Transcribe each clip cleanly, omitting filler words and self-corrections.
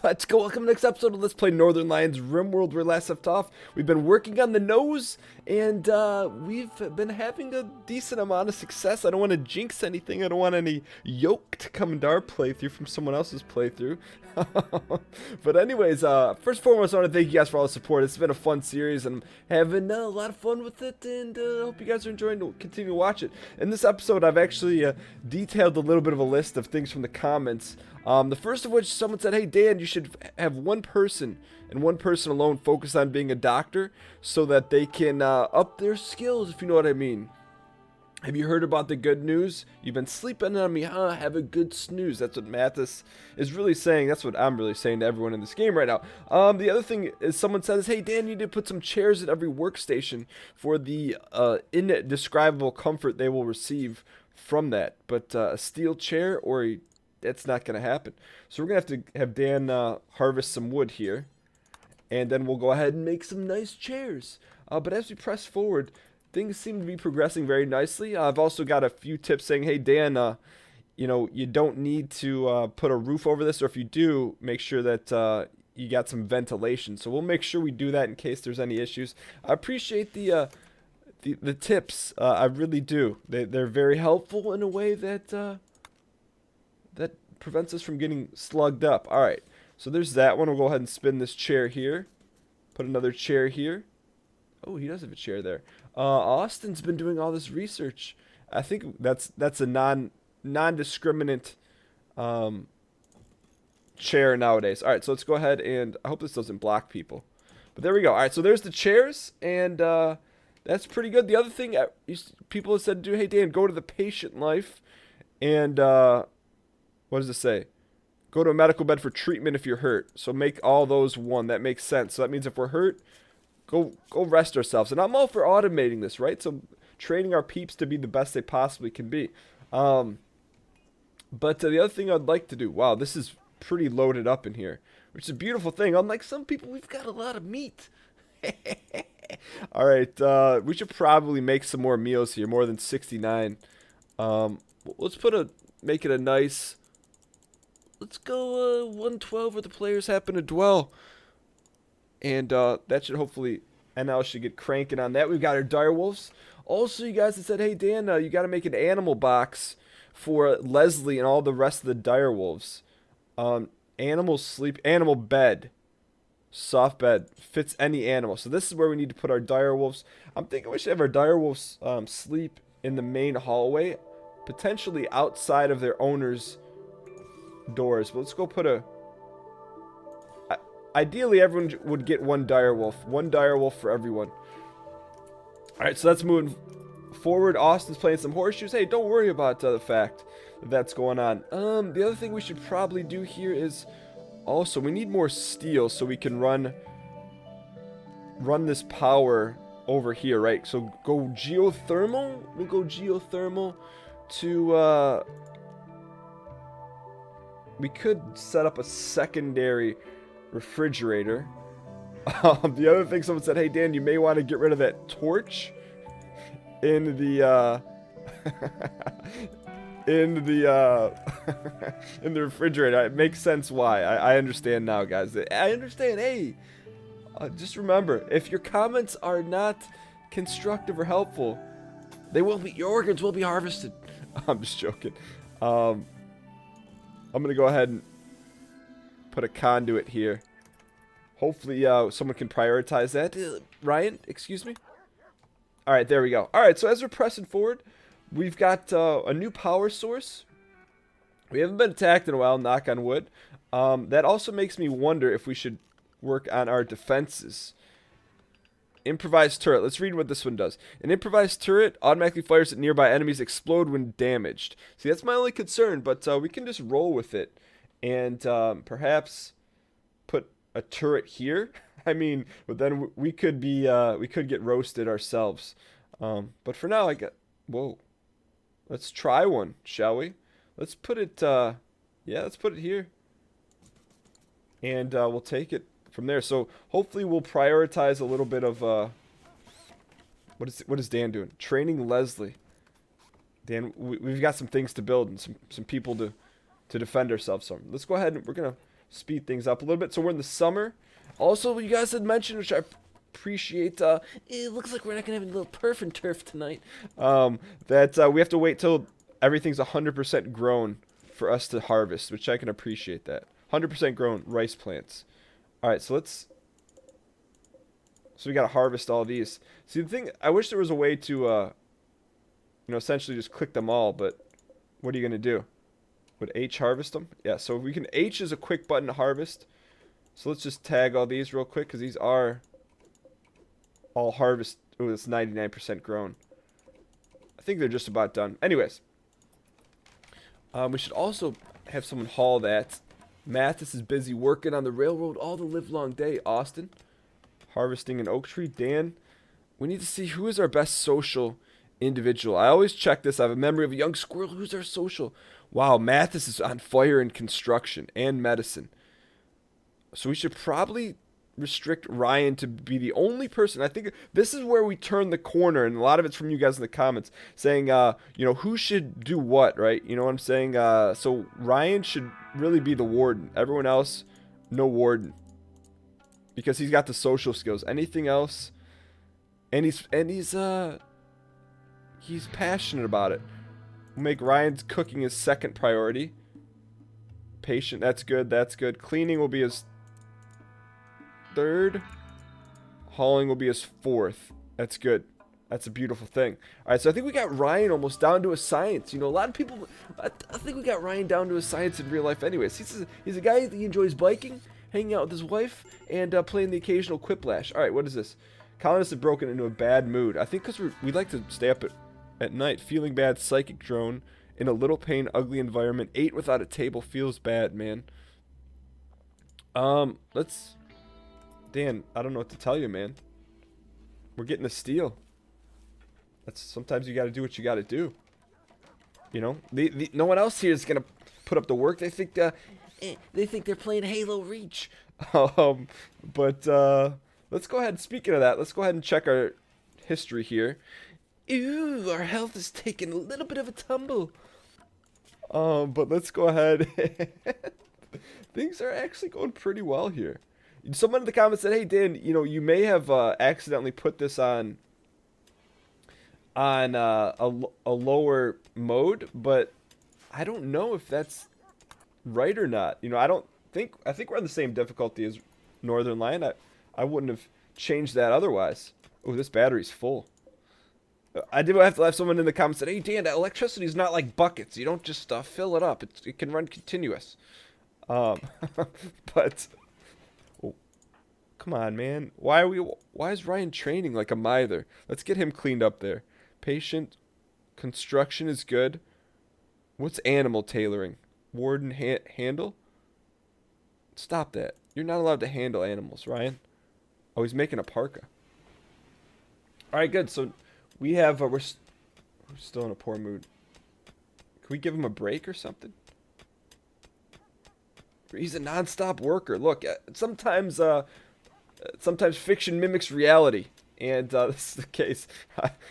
Let's go. Welcome to the next episode of Let's Play Northernlion's RimWorld, where last left off. We've been working on the nose, and we've been having a decent amount of success. I don't want to jinx anything. I don't want any yoke to come into our playthrough from someone else's playthrough. But anyways, first and foremost, I want to thank you guys for all the support. It's been a fun series, and I'm having a lot of fun with it, and I hope you guys are enjoying to continue to watch it. In this episode, I've actually detailed a little bit of a list of things from the comments. The first of which, someone said, hey Dan, you should have one person and one person alone focus on being a doctor so that they can up their skills, if you know what I mean. Have you heard about the good news? You've been sleeping on me, huh? Have a good snooze. That's what Mathas is really saying. That's what I'm really saying to everyone in this game right now. The other thing is someone says, hey Dan, you need to put some chairs at every workstation for the indescribable comfort they will receive from that. But a steel chair or that's not going to happen. So we're going to have Dan harvest some wood here. And then we'll go ahead and make some nice chairs. But as we press forward, things seem to be progressing very nicely. I've also got a few tips saying, hey Dan, you know, you don't need to put a roof over this. Or if you do, make sure that you got some ventilation. So we'll make sure we do that in case there's any issues. I appreciate the tips. I really do. They're very helpful in a way that that prevents us from getting slugged up. All right, so there's that one. We'll go ahead and spin this chair here. Put another chair here. Oh, he does have a chair there. Austin's been doing all this research. I think that's a non-discriminant chair nowadays. All right, so let's go ahead and I hope this doesn't block people. But there we go. All right, so there's the chairs, and that's pretty good. The other thing people have said to do, hey Dan, go to the patient life, and what does it say? Go to a medical bed for treatment if you're hurt. So make all those one. That makes sense. So that means if we're hurt, go rest ourselves. And I'm all for automating this, right? So training our peeps to be the best they possibly can be. But the other thing I'd like to do, wow, this is pretty loaded up in here, which is a beautiful thing. Unlike some people, we've got a lot of meat. All right, we should probably make some more meals here, more than 69. Let's make it a nice. Let's go 112 where the players happen to dwell. And that should hopefully, NL should get cranking on that. We've got our direwolves. Also, you guys have said, hey Dan, you got to make an animal box for Leslie and all the rest of the direwolves. Animal bed. Soft bed. Fits any animal. So this is where we need to put our direwolves. I'm thinking we should have our direwolves sleep in the main hallway. Potentially outside of their owners' doors. But let's go put a... Ideally, everyone would get one direwolf. One direwolf for everyone. Alright, so that's moving forward. Austin's playing some horseshoes. Hey, don't worry about the fact that that's going on. The other thing we should probably do here is... Also, we need more steel so we can run this power over here, right? So go geothermal. We'll go geothermal to... We could set up a secondary refrigerator. The other thing someone said, hey Dan, you may want to get rid of that torch in the in the refrigerator. It makes sense why. I understand now, guys. I understand. Hey, just remember, if your comments are not constructive or helpful, your organs will be harvested. I'm just joking. I'm going to go ahead and put a conduit here. Hopefully someone can prioritize that. Ryan, excuse me? Alright, there we go. Alright, so as we're pressing forward, we've got a new power source. We haven't been attacked in a while, knock on wood. That also makes me wonder if we should work on our defenses. Improvised turret. Let's read what this one does. An improvised turret automatically fires at nearby enemies, explode when damaged. See, that's my only concern, but we can just roll with it. And perhaps put a turret here. I mean, but then we could get roasted ourselves. But for now, whoa. Let's try one, shall we? Let's put it, yeah, let's put it here. And we'll take it from there. So hopefully we'll prioritize a little bit of what is Dan doing? Training Leslie. Dan, we've got some things to build and some people to defend ourselves from. Let's go ahead and we're gonna speed things up a little bit. So we're in the summer. Also, you guys had mentioned, which I appreciate, it looks like we're not going to have a little perf and turf tonight. That we have to wait till everything's 100% grown for us to harvest, which I can appreciate that. 100% grown rice plants. All right, so let's... So we got to harvest all these. See, the thing, I wish there was a way to, you know, essentially just click them all, but what are you going to do? Would H harvest them? Yeah, so we can... H is a quick button to harvest. So let's just tag all these real quick, because these are all harvest... Oh, it's 99% grown. I think they're just about done. Anyways. We should also have someone haul that. Mathas is busy working on the railroad all the livelong day. Austin, harvesting an oak tree. Dan, we need to see who is our best social individual. I always check this. I have a memory of a young squirrel. Who's our social? Wow, Mathas is on fire in construction and medicine. So we should probably restrict Ryan to be the only person. I think this is where we turn the corner, and a lot of it's from you guys in the comments saying, you know, who should do what, right? You know what I'm saying? So Ryan should really be the warden. Everyone else, no warden, because he's got the social skills. Anything else, and he's passionate about it. We'll make Ryan's cooking his second priority. Patient, that's good. That's good. Cleaning will be his third. Hauling will be his fourth. That's good. That's a beautiful thing. All right, so I think we got Ryan almost down to a science. You know, a lot of people, I think we got Ryan down to a science in real life anyways. He's a guy that enjoys biking, hanging out with his wife, and playing the occasional quiplash. All right, what is this? Colonists have broken into a bad mood. I think because we like to stay up at night. Feeling bad, psychic drone. In a little pain, ugly environment. 8 without a table feels bad, man. Let's... Dan, I don't know what to tell you, man. We're getting a steal. Sometimes you got to do what you got to do. You know, no one else here is gonna put up the work. They think they're playing Halo Reach. But let's go ahead. Speaking of that, let's go ahead and check our history here. Ooh, our health is taking a little bit of a tumble. But let's go ahead. Things are actually going pretty well here. Someone in the comments said, "Hey Dan, you know, you may have accidentally put this on a lower mode, but I don't know if that's right or not. You know, I think we're on the same difficulty as Northernlion. I wouldn't have changed that otherwise. Oh, this battery's full. I did have to have someone in the comments say, "Hey Dan, electricity is not like buckets. You don't just fill it up. It can run continuous." But oh, come on, man. Why is Ryan training like a mither? Let's get him cleaned up there. Patient construction is good. What's animal tailoring? Warden handle? Stop that. You're not allowed to handle animals, Ryan. Oh, he's making a parka. All right, good. So we have we're still in a poor mood. Can we give him a break or something? He's a non-stop worker. Look, sometimes fiction mimics reality, and this is the case.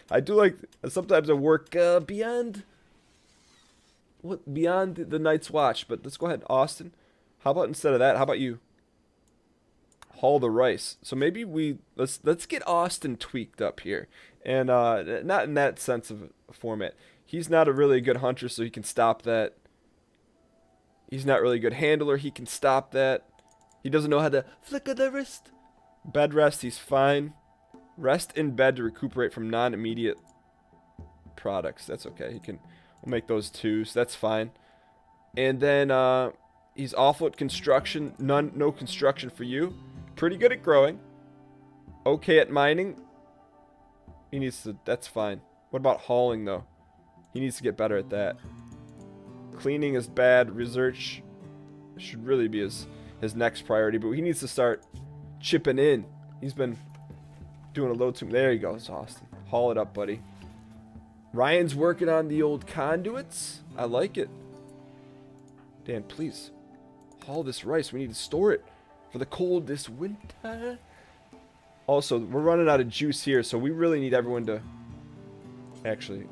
I do like sometimes I work beyond the night's watch. But let's go ahead, Austin. How about instead of that? How about you haul the rice? So maybe let's get Austin tweaked up here, and not in that sense of format. He's not a really good hunter, so he can stop that. He's not really a good handler. He can stop that. He doesn't know how to flicker the wrist. Bed rest, he's fine. Rest in bed to recuperate from non-immediate products. That's okay. We'll make those 2s. That's fine. And then he's awful at construction. No construction for you. Pretty good at growing. Okay at mining. He needs to. That's fine. What about hauling though? He needs to get better at that. Cleaning is bad. Research should really be his next priority, but he needs to start chipping in. He's been doing a little too. There he goes, Austin. Haul it up, buddy. Ryan's working on the old conduits. I like it. Dan, please haul this rice. We need to store it for the cold this winter. Also, we're running out of juice here, so we really need everyone to... Actually,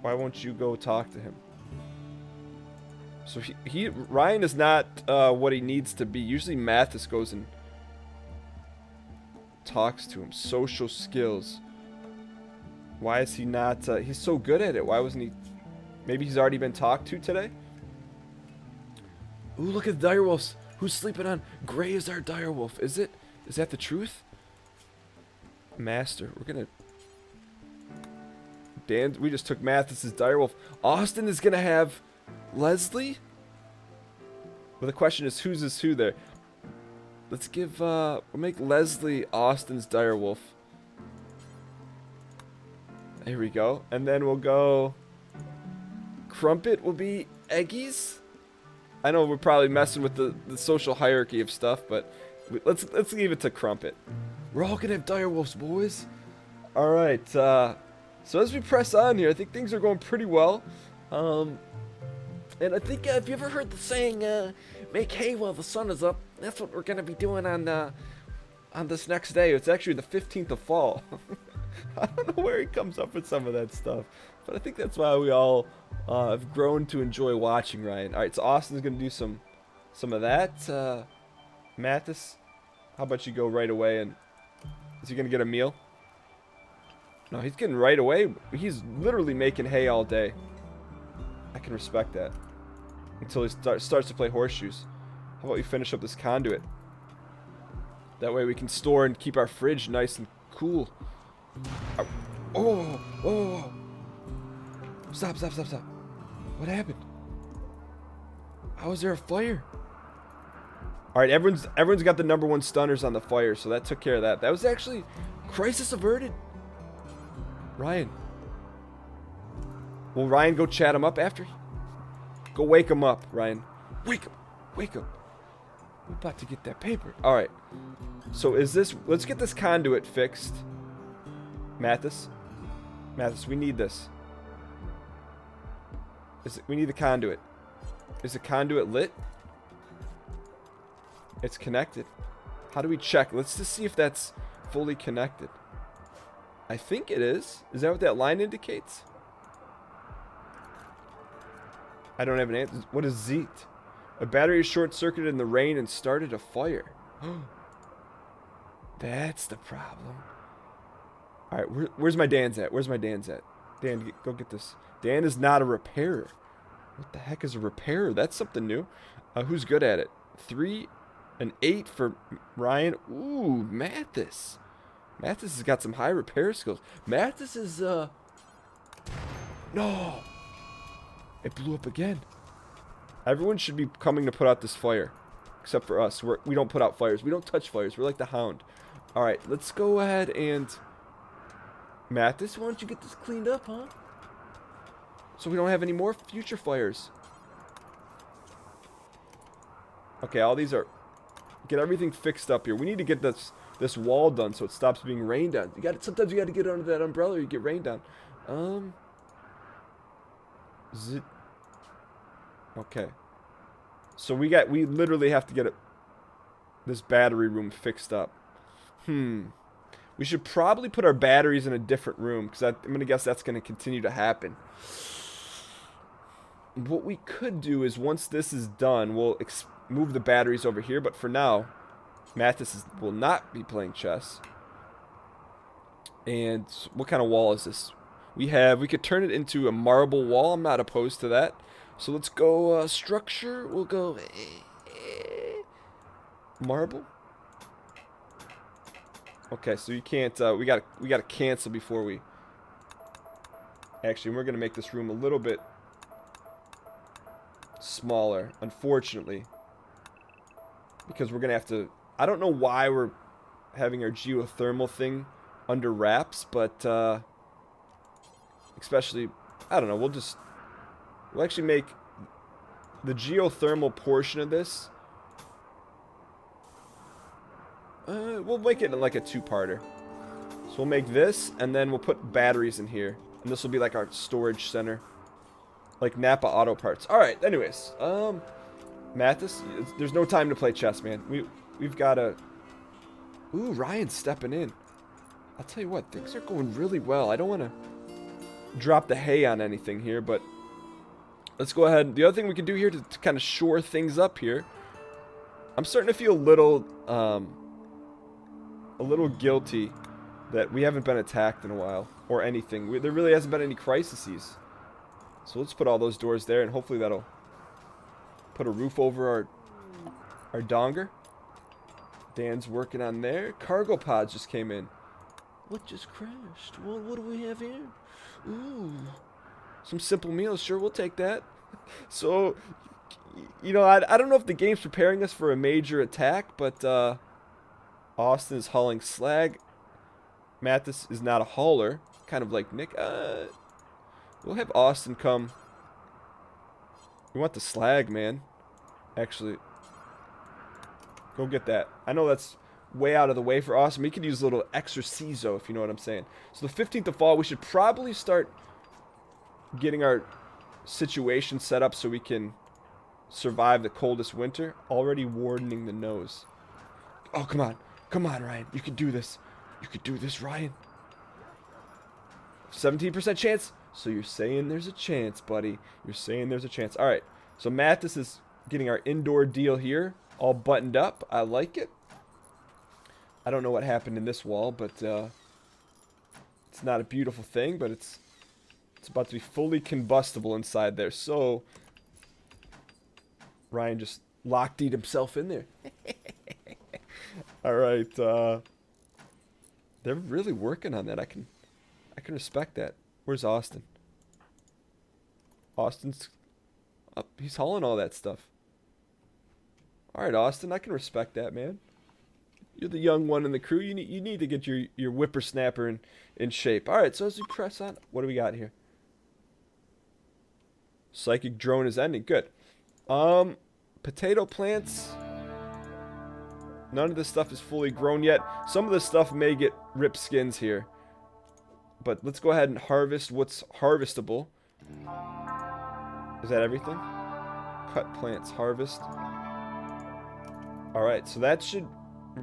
why won't you go talk to him? So Ryan is not what he needs to be. Usually Mathas goes and talks to him. Social skills. Why is he not? He's so good at it. Why wasn't he? Maybe he's already been talked to today? Ooh, look at the direwolves. Who's sleeping on? Gray is our direwolf. Is it? Is that the truth? Master. We're gonna... Dan, we just took Mathas' direwolf. Austin is gonna have Leslie? Well, the question is, who's is who there? Let's give, we'll make Leslie Austin's direwolf. Here we go. And then we'll go... Crumpet will be Eggy's? I know we're probably messing with the social hierarchy of stuff, but let's leave it to Crumpet. We're all gonna have direwolves, boys. Alright, so as we press on here, I think things are going pretty well. And I think, have you ever heard the saying, make hay while the sun is up? That's what we're gonna be doing on this next day. It's actually the 15th of fall. I don't know where he comes up with some of that stuff, but I think that's why we all have grown to enjoy watching Ryan. All right, so Austin's gonna do some of that. Mathas, how about you go right away? And is he gonna get a meal? No, he's getting right away. He's literally making hay all day. I can respect that until he starts to play horseshoes. How about we finish up this conduit? That way we can store and keep our fridge nice and cool. Oh. Stop. What happened? How is there a fire? Alright, everyone's got the #1 stunners on the fire, so that took care of that. That was actually crisis averted. Ryan. Will Ryan go chat him up after? Go wake him up, Ryan. Wake him. We're about to get that paper. Alright. So is this... Let's get this conduit fixed. Mathas, we need this. We need the conduit. Is the conduit lit? It's connected. How do we check? Let's just see if that's fully connected. I think it is. Is that what that line indicates? I don't have an answer. What is Zeet? A battery is short-circuited in the rain and started a fire. That's the problem. Alright, where's my Dan's at? Dan, go get this. Dan is not a repairer. What the heck is a repairer? That's something new. Who's good at it? 3 and 8 for Ryan. Ooh, Mathas. Mathas has got some high repair skills. Mathas is, No! It blew up again. Everyone should be coming to put out this fire. Except for us. We don't put out fires. We don't touch fires. We're like the Hound. Alright, let's go ahead and... Mathas, why don't you get this cleaned up, huh? So we don't have any more future fires. Okay, all these are... Get everything fixed up here. We need to get this wall done so it stops being rained on. Sometimes you gotta get under that umbrella or you get rained on. Okay. So we literally have to get this battery room fixed up. We should probably put our batteries in a different room, because I'm going to guess that's going to continue to happen. What we could do is, once this is done, we'll move the batteries over here, but for now, Mathas will not be playing chess. And what kind of wall is this? We could turn it into a marble wall. I'm not opposed to that. So let's go structure. We'll go marble. Okay, so you can't, we gotta cancel before we... Actually, we're gonna make this room a little bit smaller, unfortunately. Because we're gonna have to... I don't know why we're having our geothermal thing under wraps, but, especially, I don't know, we'll actually make the geothermal portion of this... we'll make it like a two-parter. So we'll make this, and then we'll put batteries in here. And this will be like our storage center. Like Napa Auto Parts. Alright, anyways. Mathas, there's no time to play chess, man. We've got to... Ooh, Ryan's stepping in. I'll tell you what, things are going really well. I don't want to drop the hay on anything here, but... Let's go ahead. The other thing we can do here to kind of shore things up here. I'm starting to feel a little guilty that we haven't been attacked in a while. Or anything. There really hasn't been any crises. So let's put all those doors there, and hopefully that'll put a roof over our donger. Dan's working on there. Cargo pods just came in. What just crashed? What do we have here? Ooh. Some simple meals. Sure, we'll take that. So, you know, I don't know if the game's preparing us for a major attack, but Austin is hauling slag. Mathas is not a hauler. Kind of like Nick. We'll have Austin come. We want the slag, man. Actually, go get that. I know that's way out of the way for Austin. We could use a little extra CISO, if you know what I'm saying. So the 15th of fall, we should probably start getting our situation set up so we can survive the coldest winter. Already wardening the nose. Oh, come on. Come on, Ryan. You can do this. You can do this, Ryan. 17% chance. So you're saying there's a chance, buddy. You're saying there's a chance. All right. So Mathas is getting our indoor deal here all buttoned up. I like it. I don't know what happened in this wall, but it's not a beautiful thing, but it's about to be fully combustible inside there. So Ryan just locked-eat himself in there. All right. They're really working on that. I can respect that. Where's Austin? Austin's up. He's hauling all that stuff. All right, Austin. I can respect that, man. You're the young one in the crew. You need to get your whippersnapper in shape. All right. So as we press on, what do we got here? Psychic drone is ending. Good. Potato plants. None of this stuff is fully grown yet. Some of this stuff may get rip skins here. But let's go ahead and harvest what's harvestable. Is that everything? Cut plants, harvest. Alright, so that should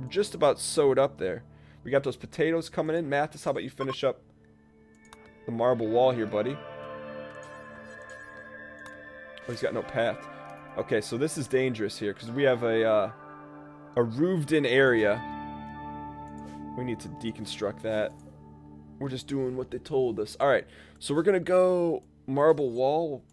just about sewed up there. We got those potatoes coming in. Mathas, how about you finish up the marble wall here, buddy? Oh, he's got no path. Okay, so this is dangerous here because we have a roofed-in area. We need to deconstruct that. We're just doing what they told us. Alright, so we're going to go marble wall.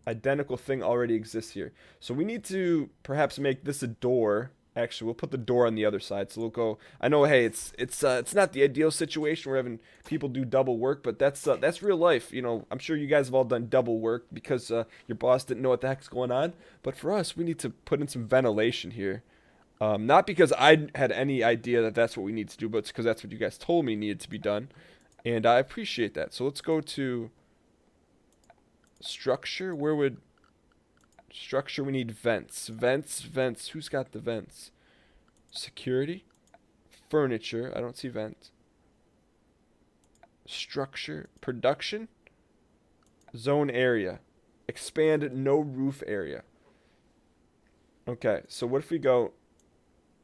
Identical thing already exists here. So we need to perhaps make this a door. Actually, we'll put the door on the other side. So we'll go... I know, hey, it's not the ideal situation. We're having people do double work, but that's real life. You know, I'm sure you guys have all done double work because your boss didn't know what the heck's going on. But for us, we need to put in some ventilation here. Not because I had any idea that that's what we need to do, but it's because that's what you guys told me needed to be done. And I appreciate that. So let's go to structure. Where would structure? We need vents. Vents. Who's got the vents? Security. Furniture. I don't see vents. Structure. Production. Zone area. Expand no roof area. Okay, so what if we go...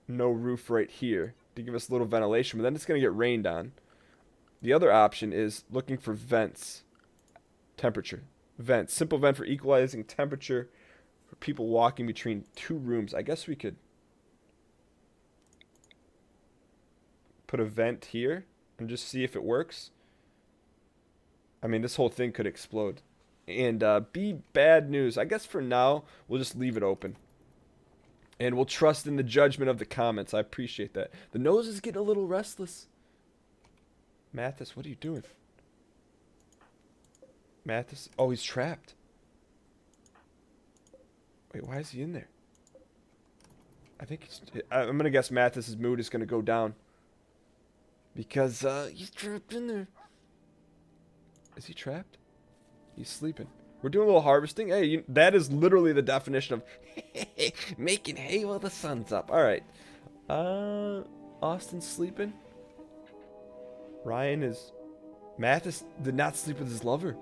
no roof right here to give us a little ventilation, but then it's going to get rained on. The other option is looking for vents. Temperature. Vents. Simple vent for equalizing temperature for people walking between two rooms. I guess we could put a vent here and just see if it works. I mean, this whole thing could explode. And be bad news. I guess for now, we'll just leave it open. And we'll trust in the judgment of the comments. I appreciate that. The nose is getting a little restless. Mathas, what are you doing? Mathas. Oh, he's trapped. Wait, why is he in there? I think I'm going to guess Mathas' mood is going to go down. Because he's trapped in there. Is he trapped? He's sleeping. We're doing a little harvesting. Hey, that is literally the definition of making hay while the sun's up. All right. Austin's sleeping. Ryan is... Mathas did not sleep with his lover.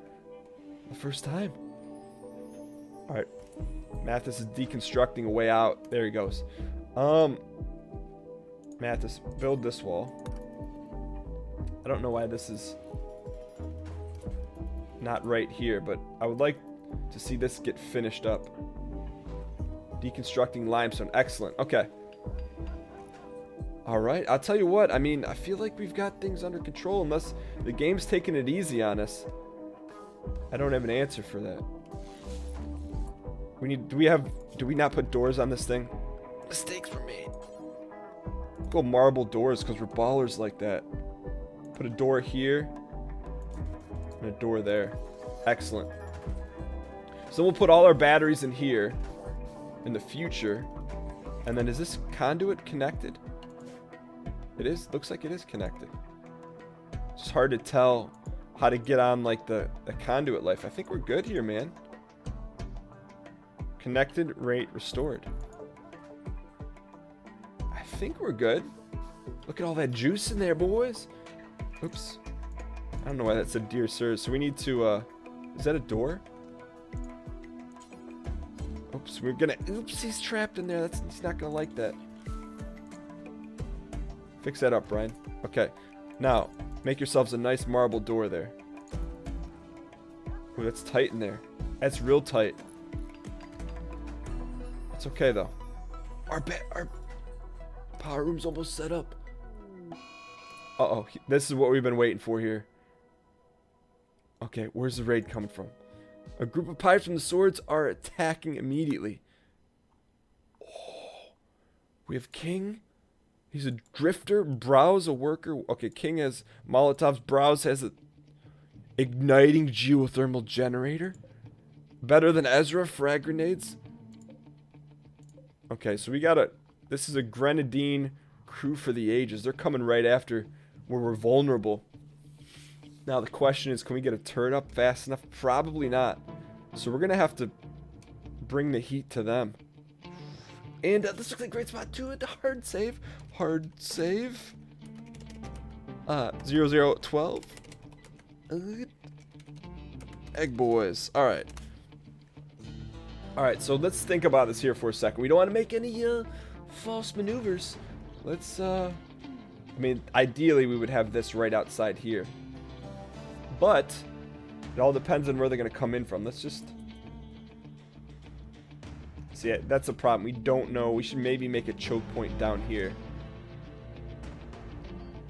The first time. All right. Mathas is deconstructing a way out. There he goes. Mathas, build this wall. I don't know why this is not right here, but I would like to see this get finished up. Deconstructing limestone. Excellent. Okay. Alright, I'll tell you what. I mean, I feel like we've got things under control unless the game's taking it easy on us. I don't have an answer for that. Do we not put doors on this thing? Mistakes were made. Go marble doors because we're ballers like that. Put a door here. And a door there. Excellent. So we'll put all our batteries in here in the future. And then is this conduit connected? It is. Looks like it is connected. It's just hard to tell how to get on like the conduit life. I think we're good here, man. Connected, rate restored. I think we're good. Look at all that juice in there, boys. Oops. I don't know why that said dear sirs. So we need to, is that a door? Oops, oops, he's trapped in there. He's not gonna like that. Fix that up, Brian. Okay. Now, make yourselves a nice marble door there. Ooh, that's tight in there. That's real tight. It's okay, though. Our power room's almost set up. Uh-oh. This is what we've been waiting for here. Okay, where's the raid coming from? A group of pirates from the swords are attacking immediately. Oh, we have King. He's a drifter. Browse a worker. Okay, King has Molotovs. Browse has a igniting geothermal generator. Better than Ezra. Frag grenades. Okay, so we got this is a Grenadine crew for the ages. They're coming right after where we're vulnerable. Now the question is, can we get a turret up fast enough? Probably not. So we're going to have to bring the heat to them. And this looks like a great spot too. Hard save. Hard save. 0012. Egg boys. Alright. Alright, so let's think about this here for a second. We don't want to make any false maneuvers. Let's, I mean, ideally we would have this right outside here. But it all depends on where they're going to come in from. Let's just see. That's a problem. We don't know. We should maybe make a choke point down here.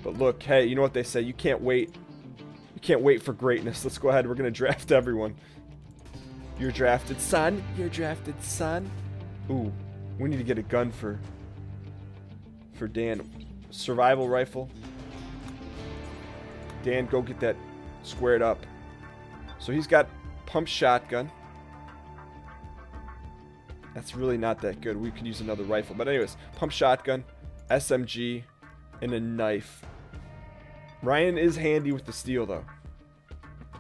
But look, hey, you know what they say? You can't wait. You can't wait for greatness. Let's go ahead. We're going to draft everyone. You're drafted, son. You're drafted, son. Ooh, we need to get a gun for Dan. Survival rifle. Dan, go get that squared up. So he's got pump shotgun. That's really not that good. We could use another rifle. But anyways, pump shotgun, SMG, and a knife. Ryan is handy with the steel, though.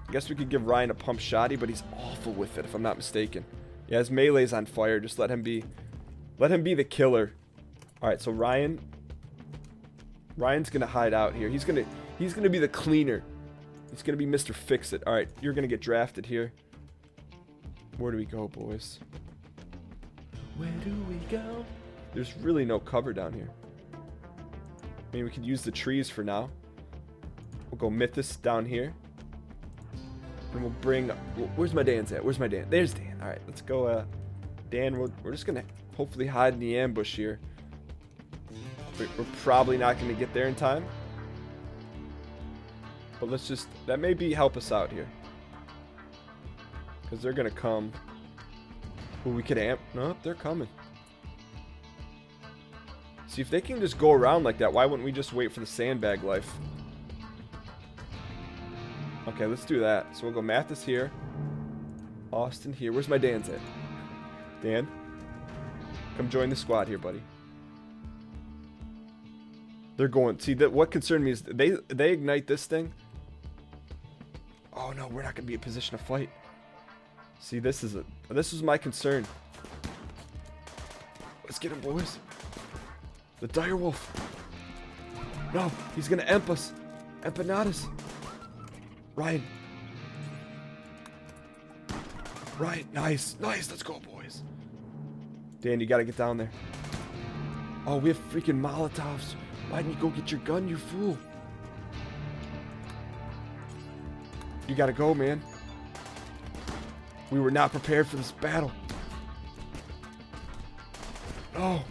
I guess we could give Ryan a pump shotty, but he's awful with it, if I'm not mistaken. Yeah, his melee's on fire. Just let him be the killer. All right, so Ryan's gonna hide out here. He's gonna be the cleaner. He's gonna be Mr. Fix-It. All right, you're gonna get drafted here. Where do we go, boys? Where do we go? There's really no cover down here. I mean, we could use the trees for now. We'll go Mathas down here. And we'll bring... Where's my Dan's at? Where's my Dan? There's Dan. All right, let's go. Dan, we're just gonna hopefully hide in the ambush here. We're probably not gonna get there in time. But let's just... That may help us out here. Because they're gonna come. Ooh, we could amp... Nope, they're coming. See, if they can just go around like that, why wouldn't we just wait for the sandbag life? Okay, let's do that. So we'll go Mathas here. Austin here. Where's my Dan's at? Dan? Come join the squad here, buddy. They're going... See, what concerned me is they ignite this thing. Oh, no, we're not going to be in position to fight. See, this was my concern. Let's get him, boys. The direwolf. No, he's going to emp us. Empanadas. Ryan. Right, nice. Nice, let's go, boys. Dan, you got to get down there. Oh, we have freaking Molotovs. Why didn't you go get your gun, you fool? You got to go, man. We were not prepared for this battle. Oh.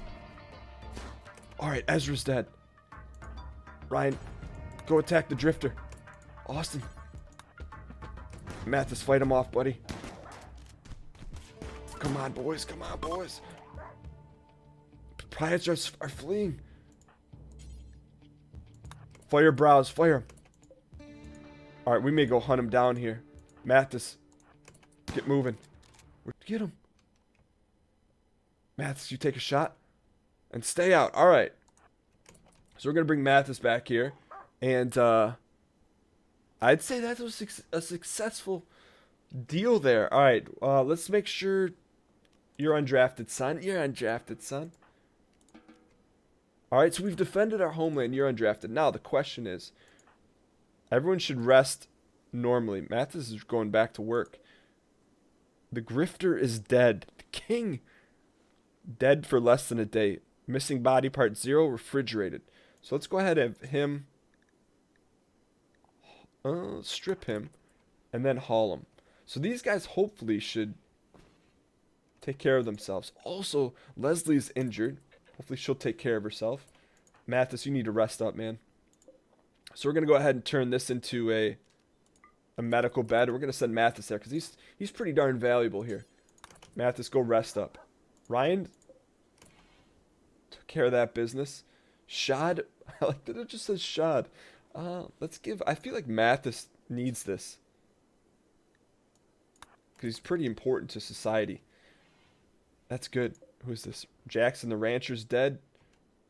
Alright, Ezra's dead. Ryan, go attack the drifter. Austin. Mathas, fight him off, buddy. Come on, boys. Come on, boys. Pirates are fleeing. Fire Browse. Fire him. Alright, we may go hunt him down here. Mathas, get moving. Get him. Mathas, you take a shot. And stay out. Alright. So we're going to bring Mathas back here. And, I'd say that was a successful deal there. Alright, let's make sure you're undrafted, son. You're undrafted, son. Alright, so we've defended our homeland. You're undrafted. Now, the question is, everyone should rest normally. Mathas is going back to work. The grifter is dead. The king, dead for less than a day. Missing body part 0, refrigerated. So let's go ahead and have him, strip him, and then haul him. So these guys hopefully should take care of themselves. Also, Leslie's injured. Hopefully she'll take care of herself. Mathas, you need to rest up, man. So we're going to go ahead and turn this into a medical bed. We're going to send Mathas there because he's pretty darn valuable here. Mathas, go rest up. Ryan took care of that business. Shad, I like that it just says Shad. Let's give, I feel like Mathas needs this. Because he's pretty important to society. That's good. Who's this? Jackson the rancher's dead.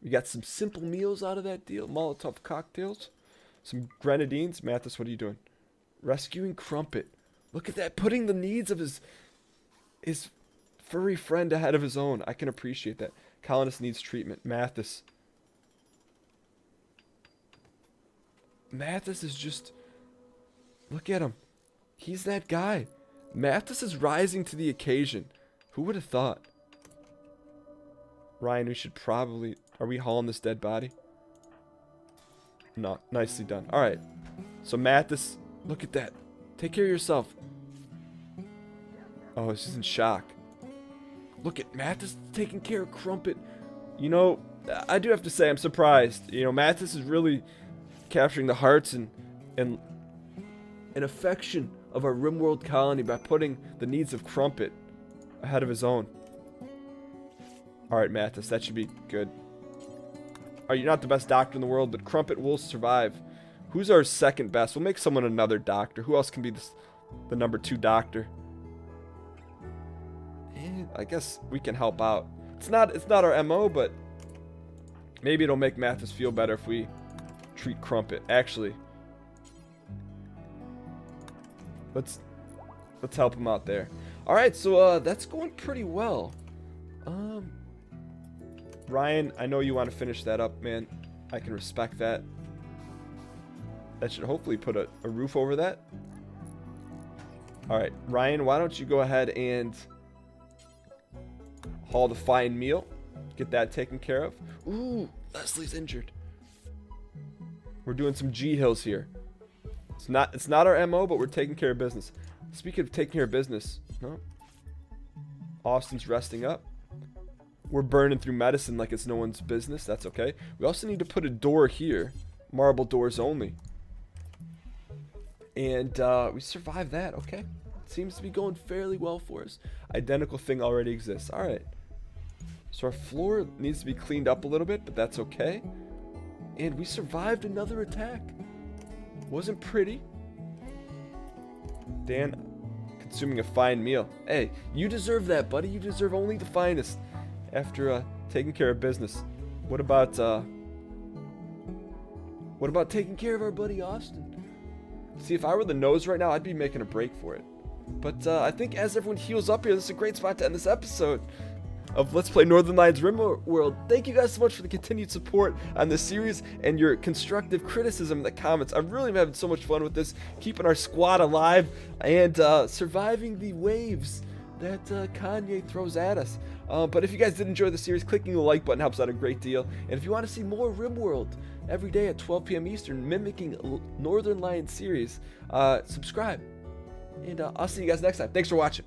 We got some simple meals out of that deal. Molotov cocktails. Some grenadines. Mathas, what are you doing? Rescuing Crumpet. Look at that. Putting the needs of his furry friend ahead of his own. I can appreciate that. Colonist needs treatment. Mathas. Mathas is just... Look at him. He's that guy. Mathas is rising to the occasion. Who would have thought? Ryan, we should probably... Are we hauling this dead body? No. Nicely done. Alright. So Mathas, look at that. Take care of yourself. Oh, she's in shock. Look at Mathas taking care of Crumpet. You know, I do have to say I'm surprised. You know, Mathas is really capturing the hearts and affection of our RimWorld colony by putting the needs of Crumpet ahead of his own. Alright, Mathas, that should be good. Alright, you're not the best doctor in the world, but Crumpet will survive. Who's our second best? We'll make someone another doctor. Who else can be the number 2 doctor? I guess we can help out. It's not our MO, but maybe it'll make Mathas feel better if we treat Crumpet. Actually, let's help him out there. All right, so that's going pretty well. Ryan, I know you want to finish that up, man. I can respect that. That should hopefully put a roof over that. All right, Ryan, why don't you go ahead and haul the fine meal. Get that taken care of. Ooh, Leslie's injured. We're doing some G-Hills here. It's not our MO, but we're taking care of business. Speaking of taking care of business, no. Austin's resting up. We're burning through medicine like it's no one's business. That's okay. We also need to put a door here. Marble doors only. And we survived that. Okay. Seems to be going fairly well for us. Identical thing already exists. Alright. So our floor needs to be cleaned up a little bit, but that's okay. And we survived another attack. Wasn't pretty. Dan, consuming a fine meal. Hey, you deserve that, buddy. You deserve only the finest after taking care of business. What about taking care of our buddy Austin? See, if I were the nose right now, I'd be making a break for it. But I think as everyone heals up here, this is a great spot to end this episode of Let's Play Northernlion's RimWorld. Thank you guys so much for the continued support on this series and your constructive criticism in the comments. I'm really having so much fun with this, keeping our squad alive and surviving the waves that Kanye throws at us. But if you guys did enjoy the series, clicking the like button helps out a great deal. And if you want to see more RimWorld every day at 12 p.m. Eastern, mimicking Northernlion series, subscribe. And I'll see you guys next time. Thanks for watching.